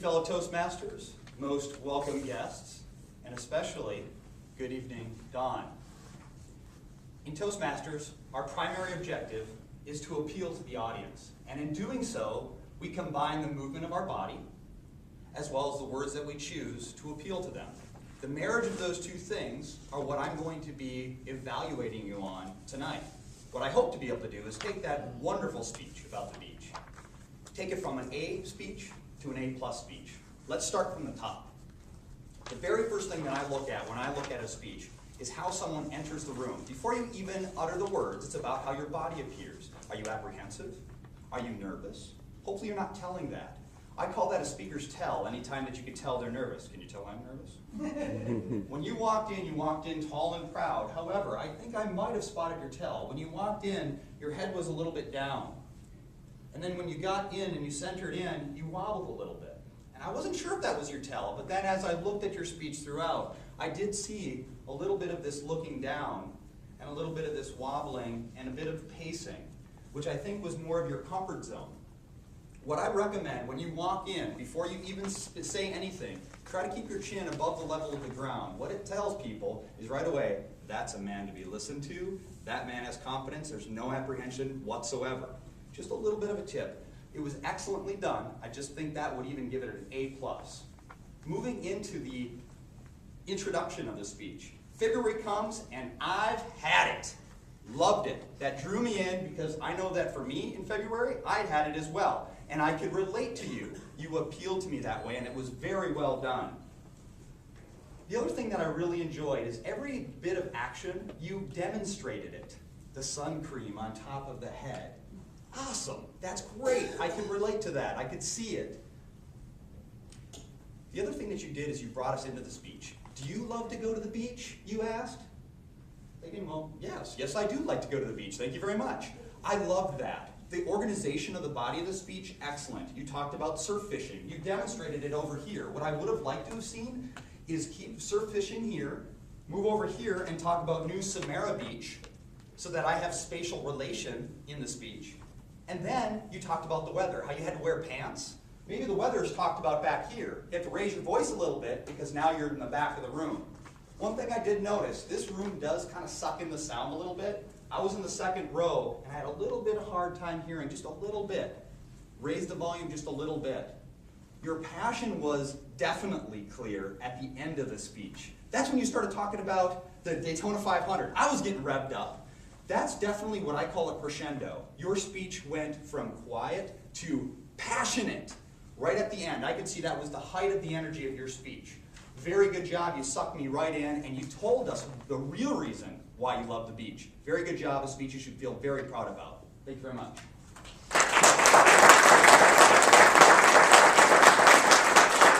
fellow Toastmasters, most welcome guests, and especially good evening, Don. In Toastmasters, our primary objective is to appeal to the audience, and in doing so, we combine the movement of our body as well as the words that we choose to appeal to them. The marriage of those two things are what I'm going to be evaluating you on tonight. What I hope to be able to do is take that wonderful speech about the beach, take it from an A speech to an A+ speech. Let's start from the top. The very first thing that I look at when I look at a speech is how someone enters the room. Before you even utter the words, it's about how your body appears. Are you apprehensive? Are you nervous? Hopefully you're not telling that. I call that a speaker's tell, anytime that you can tell they're nervous. Can you tell I'm nervous? When you walked in tall and proud. However, I think I might have spotted your tell. When you walked in, your head was a little bit down. And then when you got in and you centered in, you wobbled a little bit. And I wasn't sure if that was your tell, but then as I looked at your speech throughout, I did see a little bit of this looking down and a little bit of this wobbling and a bit of pacing, which I think was more of your comfort zone. What I recommend when you walk in, before you even say anything, try to keep your chin above the level of the ground. What it tells people is right away, that's a man to be listened to, that man has confidence, there's no apprehension whatsoever. Just a little bit of a tip. It was excellently done. I just think that would even give it an A+. Moving into the introduction of the speech. February comes and I've had it. Loved it. That drew me in because I know that for me in February, I'd had it as well. And I could relate to you. You appealed to me that way, and it was very well done. The other thing that I really enjoyed is every bit of action, you demonstrated it. The sun cream on top of the head. Awesome. That's great. I could relate to that. I could see it. The other thing that you did is you brought us into the speech. Do you love to go to the beach, you asked? Thinking, well, yes, I do like to go to the beach. Thank you very much. I loved that. The organization of the body of the speech, excellent. You talked about surf fishing. You demonstrated it over here. What I would have liked to have seen is keep surf fishing here, move over here and talk about New Samara Beach so that I have spatial relation in the speech. And then you talked about the weather, how you had to wear pants. Maybe the weather is talked about back here. You have to raise your voice a little bit because now you're in the back of the room. One thing I did notice, this room does kind of suck in the sound a little bit. I was in the second row and I had a little bit of hard time hearing, just a little bit. Raise the volume just a little bit. Your passion was definitely clear at the end of the speech. That's when you started talking about the Daytona 500. I was getting revved up. That's definitely what I call a crescendo. Your speech went from quiet to passionate right at the end. I could see that was the height of the energy of your speech. Very good job. You sucked me right in, and you told us the real reason why you love the beach. Very good job. A speech you should feel very proud about. Thank you very much.